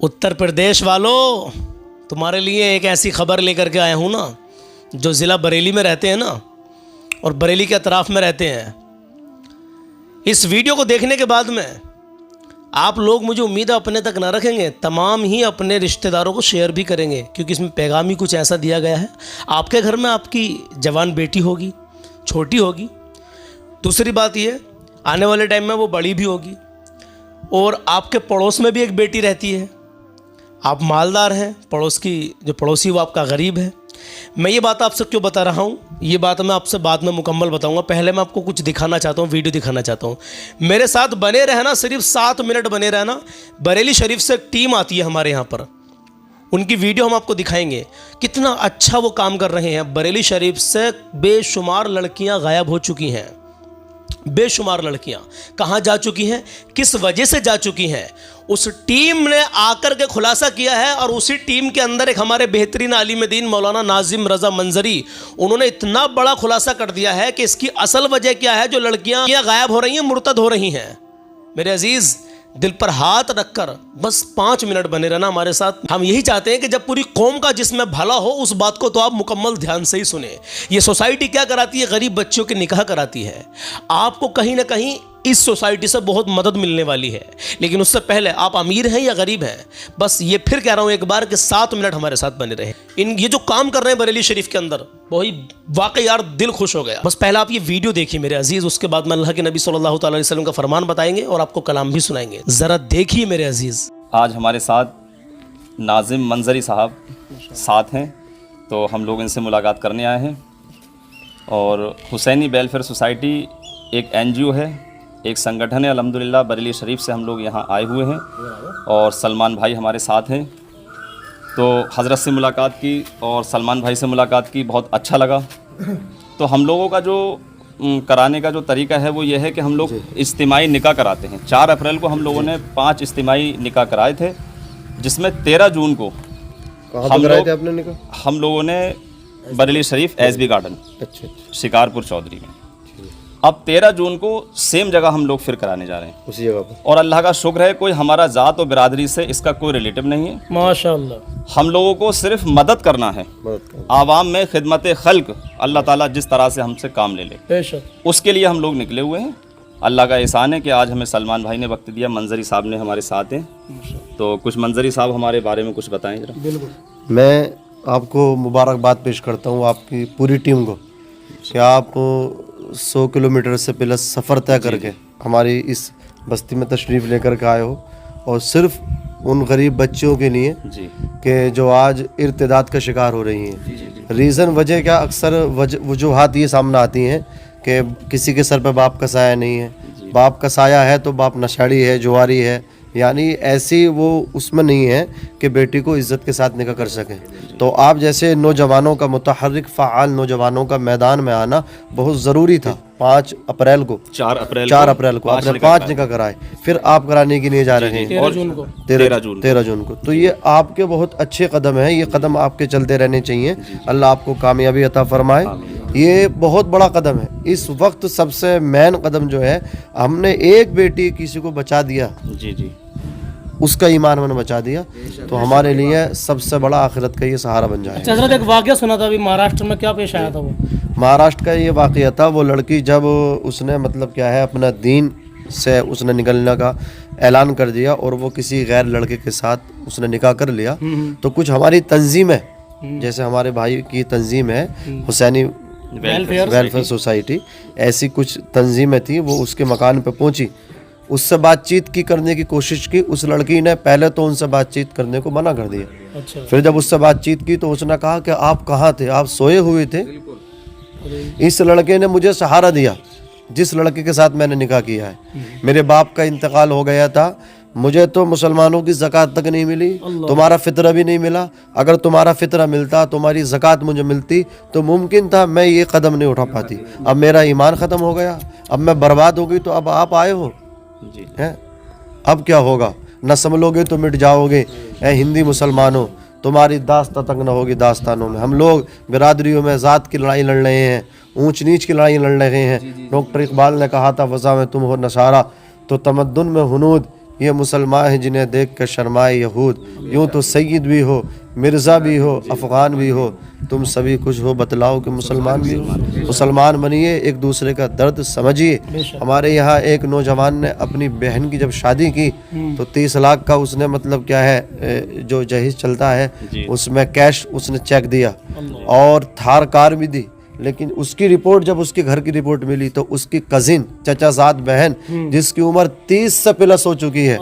उत्तर प्रदेश वालों, तुम्हारे लिए एक ऐसी खबर लेकर के आया हूँ ना, जो ज़िला बरेली में रहते हैं ना और बरेली के अतराफ़ में रहते हैं। इस वीडियो को देखने के बाद में आप लोग, मुझे उम्मीद है, अपने तक ना रखेंगे, तमाम ही अपने रिश्तेदारों को शेयर भी करेंगे, क्योंकि इसमें पैगाम ही कुछ ऐसा दिया गया है। आपके घर में आपकी जवान बेटी होगी, छोटी होगी। दूसरी बात ये, आने वाले टाइम में वो बड़ी भी होगी। और आपके पड़ोस में भी एक बेटी रहती है, आप मालदार हैं, पड़ोस की जो पड़ोसी वो आपका गरीब है। मैं ये बात आपसे क्यों बता रहा हूँ, ये बात मैं आपसे बाद में मुकम्मल बताऊँगा। पहले मैं आपको कुछ दिखाना चाहता हूँ, वीडियो दिखाना चाहता हूँ। मेरे साथ बने रहना, सिर्फ 7 मिनट बने रहना। बरेली शरीफ से एक टीम आती है हमारे यहाँ पर, उनकी वीडियो हम आपको दिखाएंगे, कितना अच्छा वो काम कर रहे हैं। बरेली शरीफ से बेशुमार लड़कियाँ गायब हो चुकी हैं, बेशुमार लड़कियां कहां जा चुकी हैं, किस वजह से जा चुकी हैं, उस टीम ने आकर के खुलासा किया है। और उसी टीम के अंदर एक हमारे बेहतरीन आलिम दीन मौलाना नाजिम रज़ा मंजरी, उन्होंने इतना बड़ा खुलासा कर दिया है कि इसकी असल वजह क्या है, जो लड़कियां गायब हो रही हैं, मुर्तद हो रही हैं। मेरे अजीज़, दिल पर हाथ रखकर बस 5 मिनट बने रहना हमारे साथ। हम यही चाहते हैं कि जब पूरी कौम का जिसमें भला हो, उस बात को तो आप मुकम्मल ध्यान से ही सुने। ये सोसाइटी क्या कराती है, गरीब बच्चों के निकाह कराती है। आपको कहीं ना कहीं इस सोसाइटी से बहुत मदद मिलने वाली है, लेकिन उससे पहले आप अमीर हैं या गरीब हैं, बस ये फिर कह रहा हूँ एक बार कि 7 मिनट हमारे साथ बने रहे। ये जो काम कर रहे हैं बरेली शरीफ के अंदर, वही वाकई यार दिल खुश हो गया। बस पहले आप ये वीडियो देखिए मेरे अजीज़, उसके बाद मैं अल्लाह के नबी सल्लल्लाहु अलैहि वसल्लम का फरमान बताएंगे और आपको कलाम भी सुनाएंगे। ज़रा देखिए मेरे अजीज़। आज हमारे साथ नाजिम मंजरी साहब साथ हैं, तो हम लोग इनसे मुलाकात करने आए हैं। और हुसैनी वेलफेयर सोसाइटी एक NGO है, एक संगठन है। अल्हम्दुलिल्लाह बरेली शरीफ से हम लोग यहाँ आए हुए हैं और सलमान भाई हमारे साथ हैं। तो हज़रत से मुलाकात की और सलमान भाई से मुलाकात की, बहुत अच्छा लगा। तो हम लोगों का जो कराने का जो तरीका है वो ये है कि हम लोग इज्तिमाई निकाह कराते हैं। 4 अप्रैल को हम लोगों ने 5 इज्तिमाई निकाह कराए थे, जिसमें 13 जून को हम लोगों ने बरेली शरीफ SB गार्डन, शिकारपुर चौधरी में। अब 13 जून को सेम जगह हम लोग फिर कराने जा रहे हैं, उसी जगह पर। और अल्लाह का शुक्र है, कोई हमारा ज़ात और बिरादरी से इसका कोई रिलेटिव नहीं है, माशाअल्लाह। हम लोगों को सिर्फ मदद करना है, आवाम में खिदमत खल्क, अल्लाह ताला जिस तरह से हमसे काम ले ले, उसके लिए हम लोग निकले हुए हैं। अल्लाह का एहसान है कि आज हमें सलमान भाई ने वक्त दिया, मंजरी साहब ने हमारे साथ हैं। तो कुछ मंजरी साहब हमारे बारे में कुछ बताएं जरा। बिल्कुल, मैं आपको मुबारकबाद पेश करता हूँ आपकी पूरी टीम को कि आप 100 किलोमीटर से पहले सफ़र तय करके हमारी इस बस्ती में तशरीफ़ लेकर के आए हो, और सिर्फ उन गरीब बच्चियों के लिए कि जो आज इर्तिदाद का शिकार हो रही हैं। रीज़न वजह क्या, अक्सर वजूहात ये सामने आती हैं कि किसी के सर पे बाप का साया नहीं है, बाप का साया है तो बाप नशाड़ी है, जुआरी है, यानी ऐसी वो उसमें नहीं है कि बेटी को इज़्ज़त के साथ निकाह कर सकें। तो आप जैसे नौजवानों का, मुतहर्रिक फ़आल नौजवानों का मैदान में आना बहुत ज़रूरी था। 5 अप्रैल को 4 अप्रैल को आपने 5 निकाह कराए, फिर आप कराने के लिए जा रहे हैं 13 जून को। तो ये आपके बहुत अच्छे कदम हैं, ये कदम आपके चलते रहने चाहिए। अल्लाह आपको कामयाबी अता फरमाए। ये बहुत बड़ा कदम है। इस वक्त सबसे मेन कदम जो है, हमने एक बेटी किसी को बचा दिया, उसका ईमान मैंने बचा दिया, तो हमारे लिए सबसे बड़ा आखिरत का ये सहारा बन जाए। अच्छा हज़रत, एक वाक़या सुना था अभी महाराष्ट्र में, क्या पेश आया था वो? महाराष्ट्र का ये वाक़या था, वो लड़की जब उसने मतलब क्या है अपना दीन से उसने निकलने का ऐलान कर दिया और वो किसी गैर लड़के के साथ उसने निकाह कर लिया, तो कुछ हमारी तंजीम है, जैसे हमारे भाई की तंजीम है हुसैनी वेलफेयर सोसाइटी, ऐसी कुछ तंजीमें थी, वो उसके मकान पे पहुंची, उससे बातचीत करने की कोशिश की। उस लड़की ने पहले तो उनसे बातचीत करने को मना कर दिया। अच्छा। फिर जब उससे बातचीत की तो उसने कहा कि आप कहाँ थे, आप सोए हुए थे। इस लड़के ने मुझे सहारा दिया, जिस लड़के के साथ मैंने निकाह किया है। मेरे बाप का इंतकाल हो गया था, मुझे तो मुसलमानों की ज़कात तक नहीं मिली, तुम्हारा फितरा भी नहीं मिला। अगर तुम्हारा फितरा मिलता, तुम्हारी ज़कात मुझे मिलती, तो मुमकिन था मैं ये कदम नहीं उठा पाती। अब मेरा ईमान ख़त्म हो गया, अब मैं बर्बाद हो गई, तो अब आप आए हो हैं, अब क्या होगा, न संभलोगे तो मिट जाओगे। हिंदी मुसलमानों, तुम्हारी दास्तां तक न होगी दास्तानों में। हम लोग बिरादरियों में ज़ात की लड़ाई लड़ रहे हैं, ऊंच नीच की लड़ाई लड़ रहे हैं। डॉक्टर इकबाल ने कहा था, वज़ा में तुम हो नसारा तो तमद्दुन में हुनूद, ये मुसलमान हैं जिन्हें देख कर शर्माए यहूद। यूँ तो सैयद भी हो, मिर्ज़ा भी हो, अफ़गान भी हो, तुम सभी कुछ हो, बतलाओ कि मुसलमान भी हो। मुसलमान बनिए, एक दूसरे का दर्द समझिए। हमारे यहाँ एक नौजवान ने अपनी बहन की जब शादी की तो 30 लाख का उसने मतलब क्या है जो जहेज चलता है उसमें कैश उसने चेक दिया और थार कार भी दी। लेकिन उसकी रिपोर्ट जब उसके घर की रिपोर्ट मिली तो उसकी कजिन चचाजाद बहन जिसकी उम्र 30 से प्लस हो चुकी है,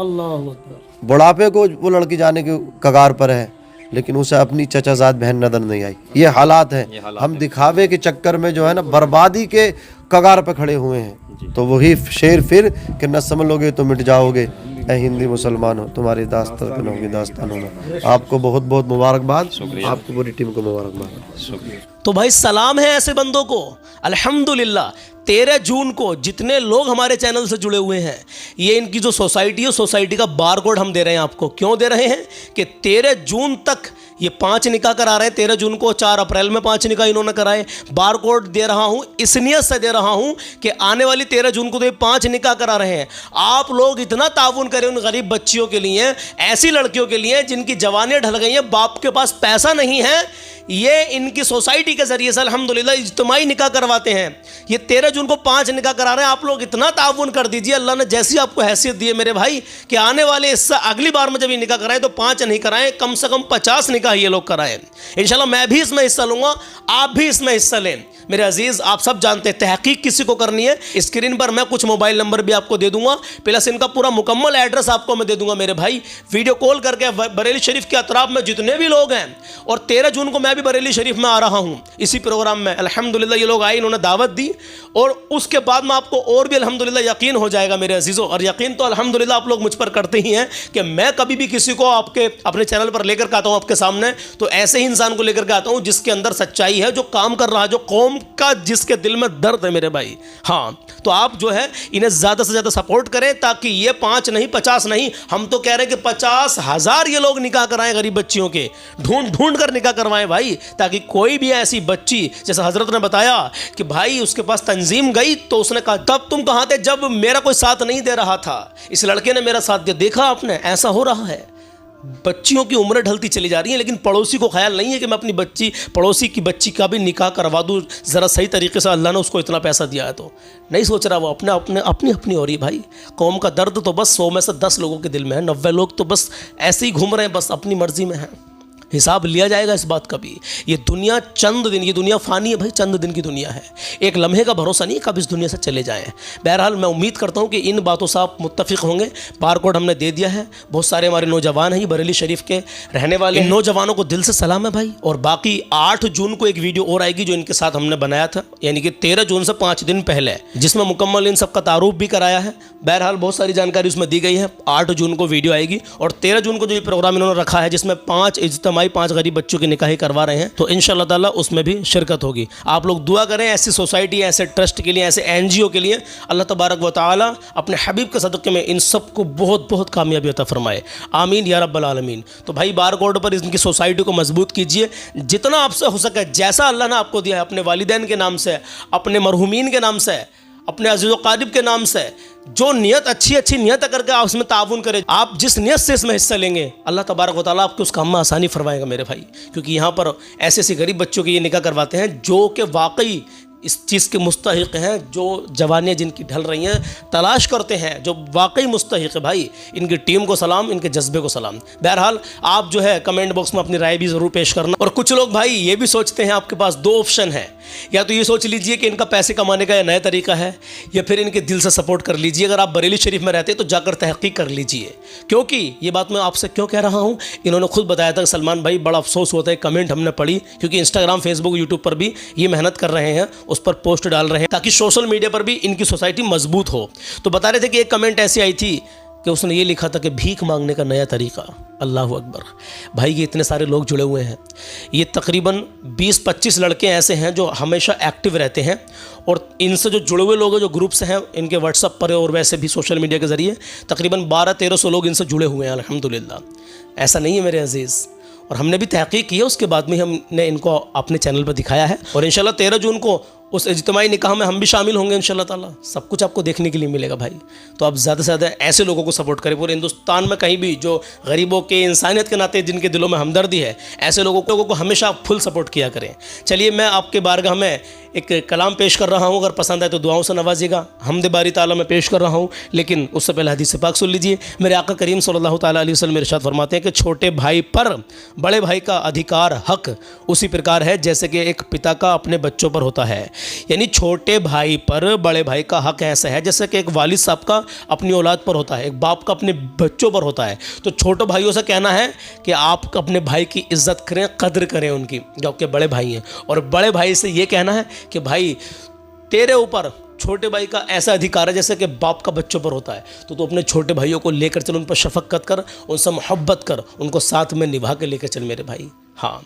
बुढ़ापे को वो लड़की जाने के कगार पर है, लेकिन उसे अपनी चचाजाद बहन नजर नहीं आई। ये हालात है। हम दिखावे के चक्कर में जो है ना बर्बादी के कगार पर खड़े हुए हैं। तो वही शेर फिर कि न समझ लोगे तो मिट जाओगे, ऐ हिंदी मुसलमान हो, तुम्हारी दास्तान होगी दास्तानों में। आपको बहुत बहुत मुबारकबाद, आपकी पूरी टीम को मुबारकबाद। तो भाई सलाम है ऐसे बंदों को। अल्हम्दुलिल्लाह 13 जून को जितने लोग हमारे चैनल से जुड़े हुए हैं, ये इनकी जो सोसाइटी है, सोसाइटी का बार कोड हम दे रहे हैं आपको। क्यों दे रहे हैं कि 13 जून तक ये 5 निकाह करा रहे हैं। 13 जून को 4 अप्रैल में 5 निकाह इन्होंने कराए। बार कोड दे रहा हूँ इस नियत से दे रहा हूँ कि आने वाली 13 जून को तो ये 5 निकाह करा रहे हैं। आप लोग इतना ताउन करें उन गरीब बच्चियों के लिए, ऐसी लड़कियों के लिए जिनकी जवानियाँ ढल गई हैं, बाप के पास पैसा नहीं है। ये इनकी सोसाइटी के जरिए से अल्हम्दुलिल्लाह इज्तिमाई निकाह करवाते हैं। ये 13 जून को 5 निकाह करा रहे हैं। आप लोग इतना ताउन कर दीजिए, अल्लाह ने जैसी आपको हैसियत दी है मेरे भाई, कि आने वाले इससे अगली बार में जब ये निकाह कराएं तो 5 नहीं कराएं, कम से कम 50 निकाह ये लोग कराएं। इंशाल्लाह मैं भी इसमें हिस्सा लूंगा, आप भी इसमें हिस्सा लें। मेरे अजीज़, आप सब जानते हैं तहकीक किसी को करनी है, स्क्रीन पर मैं कुछ मोबाइल नंबर भी आपको दे दूंगा, प्लस इनका पूरा मुकम्मल एड्रेस आपको मैं दे दूंगा मेरे भाई। वीडियो कॉल करके बरेली शरीफ के अतराफ में जितने भी लोग हैं, और 13 जून को मैं भी बरेली शरीफ में आ रहा हूँ इसी प्रोग्राम में। अल्हम्दुलिल्लाह ये लोग आए, इन्होंने दावत दी, और उसके बाद में आपको और भी अल्हम्दुलिल्लाह यकीन हो जाएगा मेरे अजीज़ों। और यकीन तो अल्हम्दुलिल्लाह आप लोग मुझ पर करते ही हैं कि मैं कभी भी किसी को आपके अपने चैनल पर लेकर के आता हूँ आपके सामने, तो ऐसे ही इंसान को लेकर के आता हूँ जिसके अंदर सच्चाई है, जो काम कर रहा है, जो कौम का जिसके दिल में दर्द है मेरे भाई। हाँ, तो आप जो है इन्हें ज़्यादा से ज़्यादा सपोर्ट करें, ताकि ये 5 नहीं 50 नहीं, हम तो कह रहे हैं कि 50,000 ये लोग निकाह कराएं गरीब बच्चियों के, ढूंढ ढूंढ कर निकाह करवाएं भाई, ताकि कोई भी ऐसी बच्ची, जैसे हजरत ने बताया कि भाई उसके पास तंजीम गई तो उसने कहा तब तुम कहाँ थे जब मेरा कोई साथ नहीं दे रहा था, इस लड़के ने मेरा साथ दिया, देखा आपने ऐसा हो रहा है। बच्चियों की उम्र ढलती चली जा रही है, लेकिन पड़ोसी को ख्याल नहीं है कि मैं अपनी बच्ची, पड़ोसी की बच्ची का भी निकाह करवा दूँ ज़रा सही तरीके से, अल्लाह ने उसको इतना पैसा दिया है तो नहीं सोच रहा वो अपनी हो रही है भाई। कौम का दर्द तो बस 100 में से 10 लोगों के दिल में है, 90 लोग तो बस ऐसे ही घूम रहे हैं, बस अपनी मर्जी में हैं। हिसाब लिया जाएगा इस बात का भी। ये दुनिया चंद दिन, ये दुनिया फ़ानी है भाई, चंद दिन की दुनिया है, एक लम्हे का भरोसा नहीं कब इस दुनिया से चले जाएं। बहरहाल मैं उम्मीद करता हूँ कि इन बातों से आप मुत्तफ़िक होंगे। बार कोड हमने दे दिया है, बहुत सारे हमारे नौजवान हैं बरेली शरीफ के रहने वाले, नौजवानों को दिल से सलाम है भाई। और बाकी 8 जून को एक वीडियो और आएगी जो इनके साथ हमने बनाया था, यानी कि 13 जून से 5 दिन पहले, जिसमें मुकम्मल इन सब का तारुफ भी कराया है। बहरहाल बहुत सारी जानकारी उसमें दी गई है। 8 जून को वीडियो आएगी, और 13 जून को जो ये प्रोग्राम इन्होंने रखा है जिसमें 5 इज्तिमाई 5 गरीब बच्चों की निकाह करवा रहे हैं, तो इंशाअल्लाह ताला उसमें भी शिरकत होगी। आप लोग दुआ करें ऐसी सोसाइटी, ऐसे ट्रस्ट के लिए, ऐसे NGO के लिए। अल्लाह तबारक व तआला अपने हबीब के सदक़े में इन सबको बहुत बहुत कामयाबी अता फरमाए, आमीन या रब्बल आलमीन। तो भाई बार कोड पर इनकी सोसाइटी को मजबूत कीजिए जितना आपसे हो सके, जैसा अल्लाह ने आपको दिया है, अपने वालिदैन के नाम से, अपने मरहूमीन के नाम से, अपने अज़ीज़ व क़ारिब के नाम से, जो नियत अच्छी नियत करके आप उसमें ताउन करें। आप जिस नियत से इसमें हिस्सा लेंगे, अल्लाह तबारक व तआला आपके उस काम में आसानी फरमाएगा मेरे भाई। क्योंकि यहाँ पर ऐसे ऐसे गरीब बच्चों के ये निकाह करवाते हैं जो कि वाकई इस चीज़ के मुस्तहिक हैं, जो जवानियाँ जिनकी ढल रही हैं तलाश करते हैं, जो वाकई मुस्तहिक है भाई। इनकी टीम को सलाम, इनके जज्बे को सलाम। बहरहाल आप जो है कमेंट बॉक्स में अपनी राय भी ज़रूर पेश करना। और कुछ लोग भाई ये भी सोचते हैं, आपके पास 2 ऑप्शन है, या तो ये सोच लीजिए कि इनका पैसे कमाने का नया तरीका है, या फिर इनके दिल से सपोर्ट कर लीजिए। अगर आप बरेली शरीफ में रहते हैं तो जाकर तहकीक कर लीजिए। क्योंकि ये बात मैं आपसे क्यों कह रहा हूँ, इन्होंने खुद बताया था सलमान भाई, बड़ा अफसोस होता है, कमेंट हमने पढ़ी, क्योंकि इंस्टाग्राम, फेसबुक, यूट्यूब पर भी ये मेहनत कर रहे हैं, उस पर पोस्ट डाल रहे हैं ताकि सोशल मीडिया पर भी इनकी सोसाइटी मजबूत हो। तो बता रहे थे कि एक कमेंट ऐसी आई थी कि उसने ये लिखा था कि भीख मांगने का नया तरीका। अल्लाह अकबर भाई, ये इतने सारे लोग जुड़े हुए हैं। ये तकरीबन 20-25 लड़के ऐसे हैं जो हमेशा एक्टिव रहते हैं, और इनसे जो जुड़े हुए लोग हैं, जो ग्रुप से हैं इनके व्हाट्सअप पर और वैसे भी सोशल मीडिया के ज़रिए, तकरीबन 1200-1300 लोग इनसे जुड़े हुए हैं अल्हम्दुलिल्लाह। ऐसा नहीं है मेरे अजीज़, और हमने भी तहकीक की है, उसके बाद में हमने इनको अपने चैनल पर दिखाया है। और इंशाल्लाह 13 जून को उस इज्तिमाई निकाह में हम भी शामिल होंगे इंशाल्लाह ताला। सब कुछ आपको देखने के लिए मिलेगा भाई। तो आप ज़्यादा से ज़्यादा ऐसे लोगों को सपोर्ट करें। पूरे हिंदुस्तान में कहीं भी जो गरीबों के, इंसानियत के नाते जिनके दिलों में हमदर्दी है, ऐसे लोगों को हमेशा आप फुल सपोर्ट किया करें। चलिए मैं आपके बारगाह में एक कलाम पेश कर रहा हूँ, अगर पसंद आए तो दुआओं से नवाजिएगा। हमद बारी ताला मैं पेश कर रहा हूँ, लेकिन उससे पहले हदीस पाक सुन लीजिए। मेरे आका करीम सल्लल्लाहु ताला अलैहि वसल्लम इरशाद फरमाते हैं कि छोटे भाई पर बड़े भाई का अधिकार, हक उसी प्रकार है जैसे कि एक पिता का अपने बच्चों पर होता है। यानी छोटे भाई पर बड़े भाई का हक ऐसा है जैसे कि एक वालिद साहब का अपनी औलाद पर होता है, एक बाप का अपने बच्चों पर होता है। तो छोटे भाइयों से कहना है कि आप अपने भाई की इज्जत करें, कद्र करें उनकी, जो आपके बड़े भाई हैं। और बड़े भाई से ये कहना है कि भाई तेरे ऊपर छोटे भाई का ऐसा अधिकार है जैसे कि बाप का बच्चों पर होता है। तो अपने छोटे भाइयों को लेकर चल, उन पर शफकत कर, उनसे मोहब्बत कर, उनको साथ में निभा के लेकर चल मेरे भाई। हाँ,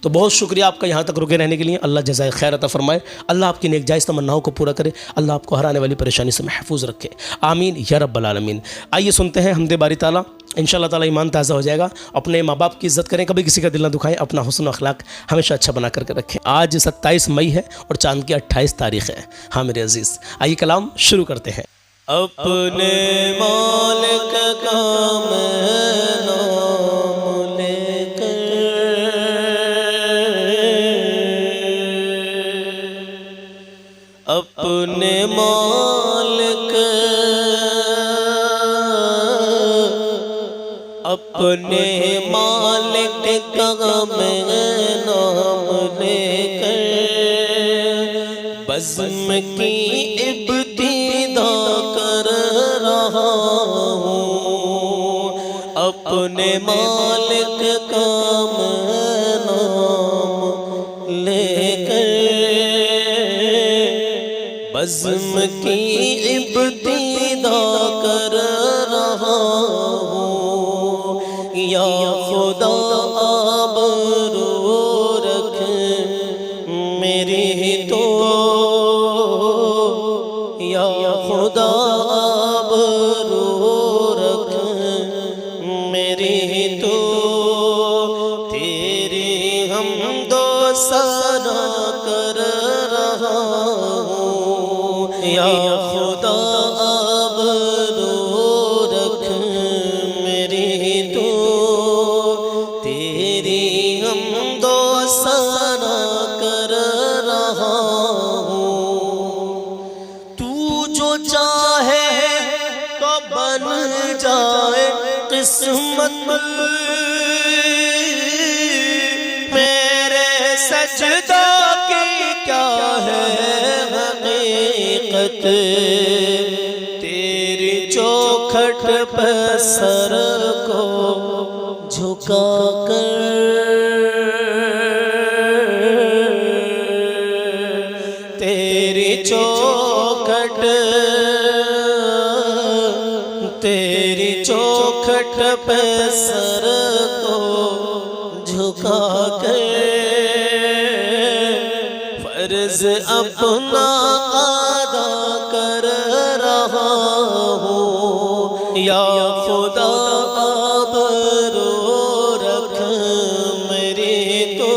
तो बहुत शुक्रिया आपका यहाँ तक रुके रहने के लिए। अल्लाह जज़ाए खैर अता फरमाए, अल्लाह आपकी नेक जायज़ तमन्नाओं को पूरा करे, अल्लाह आपको हर आने वाली परेशानी से महफूज रखे, आमीन या रब्बल आलमीन। आइए सुनते हैं हमदे बारी ताला। इंशाअल्लाह ताला ईमान ताज़ा हो जाएगा। अपने माँ बाप की इज़्ज़त करें, कभी किसी का दिल ना दुखाएं, अपना हुस्न अखलाक हमेशा अच्छा बना करके रखें। आज 27 मई है और चांद की 28 तारीख़ है। हाँ मेरे अजीज़, आइए कलाम शुरू करते हैं। अपने मालिक का मैं नाम लेकर, अपने मालिक, अपने मालिक का मैं नाम लेकर बज़्म की इब्तिदा कर रहा हूँ। अपने मालिक का मैं नाम लेकर बज़्म की इब्तिदा कर रहा हूँ। या खुदा आबरू रख मेरी तो, या खुदा आबरू रख मेरी तो, तेरी हमदो सना कर रहा हूँ। या खुदा आबरू रख मेरी तो, तेरी हमदो सना कर रहा हूँ। तू जो चाहे तो बन जाए किस्मत, मेरे सजदा की क्या है हकीकत, तेरी चौखट पर सर को झुका कर, तेरी चौखट, तेरी चौखट पे सर को झुका कर फर्ज अपना अदा कर रहा हूँ। या खुदा आबरू रख मेरी तो,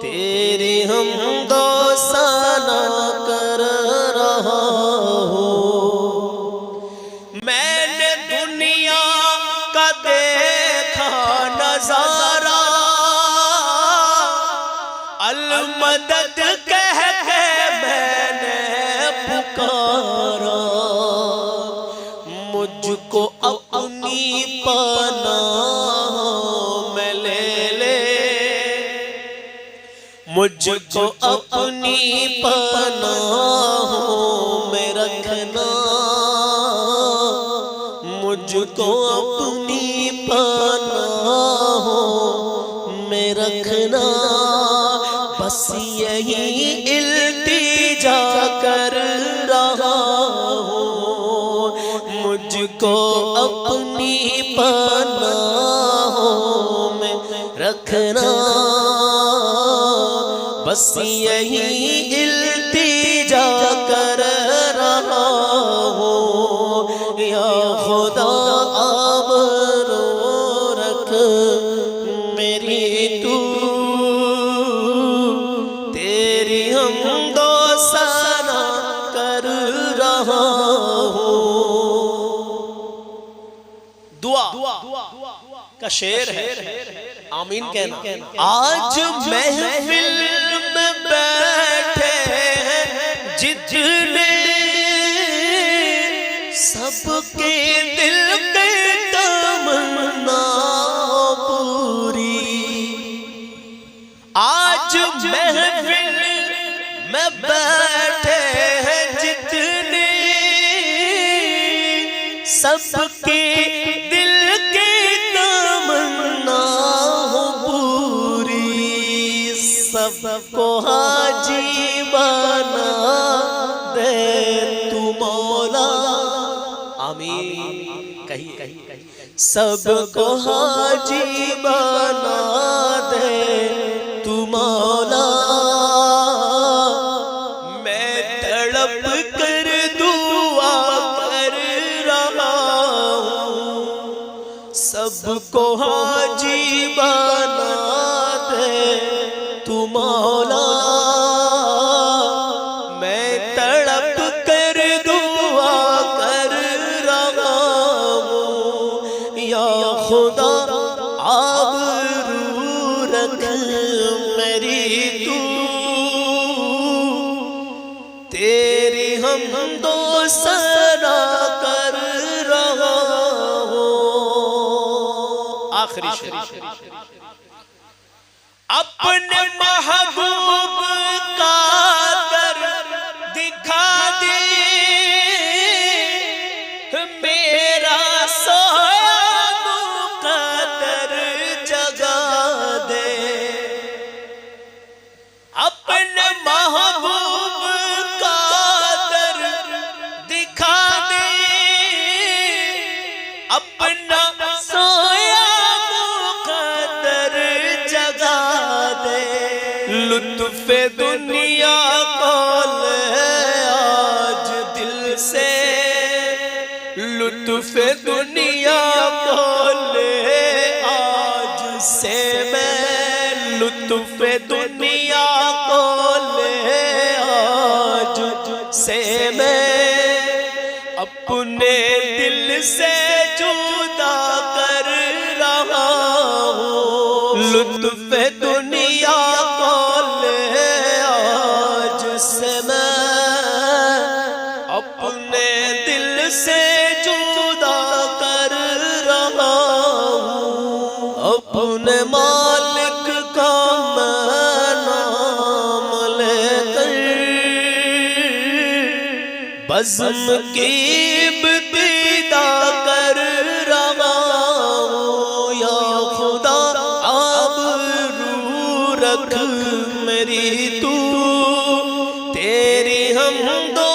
तेरी हमदो सना कर रहा हूँ। मैंने दुनिया का देखा नजारा, अल-मदद कह के मैंने पुकारा, मुझको अपनी पनाह में ले ले, मुझको अपनी पनाहों में रखना, मुझको अपनी पनाहों में रखना। बस यही इल्तिजा कर रहा हूँ, मुझको अपनी पनाहों में रखना। बस यही इल्तिजा कर रहा हूँ। या खुदा आबरू रख मेरी तू, का शेर है, आमीन कहना। आज महफिल में बैठे हैं जितने, सबके दिल के तमन्ना पूरी। आज महफिल में बैठे हैं जितने, सबके दिल के तमन्ना पूरी। सबको हाजी बना दे तू मौला, आमीन कहिए। सबको हाजी बना दे तू मौला, मैं तड़प कर दुआ कर रहा हूँ। सबको हाजी बना दे तू मौला, मैं तड़प कर दुआ कर रहा हूँ। या खुदा आबरू रख मेरी तू, तेरी हम दो सना कर रहा हूँ। आखिरी शेर, अपने महबूब का दर दिखा दे, मेरा सोया मुक़द्दर जगा दे। अपने महबूब का दर दिखा दे, अपना सोया मुक़द्दर जगा दे। लुत्फ़े दुनिया को ले आज दिल से, लुत्फ़े दुनिया को ले आज से मैं, लुत्फ़े दुनिया को ले आज से मैं, अपने दिल से जुदा कर रहा हूँ। लुत्फ़े दुनिया को ले आज से मैं, अपने दिल से जुदा कर रहा हूँ। अपने मालिक का मैं नाम लेकर, बज़्म की इब्तिदा कर रहा हूँ। या खुदा आबरू रख मेरी तू, तेरी हम दो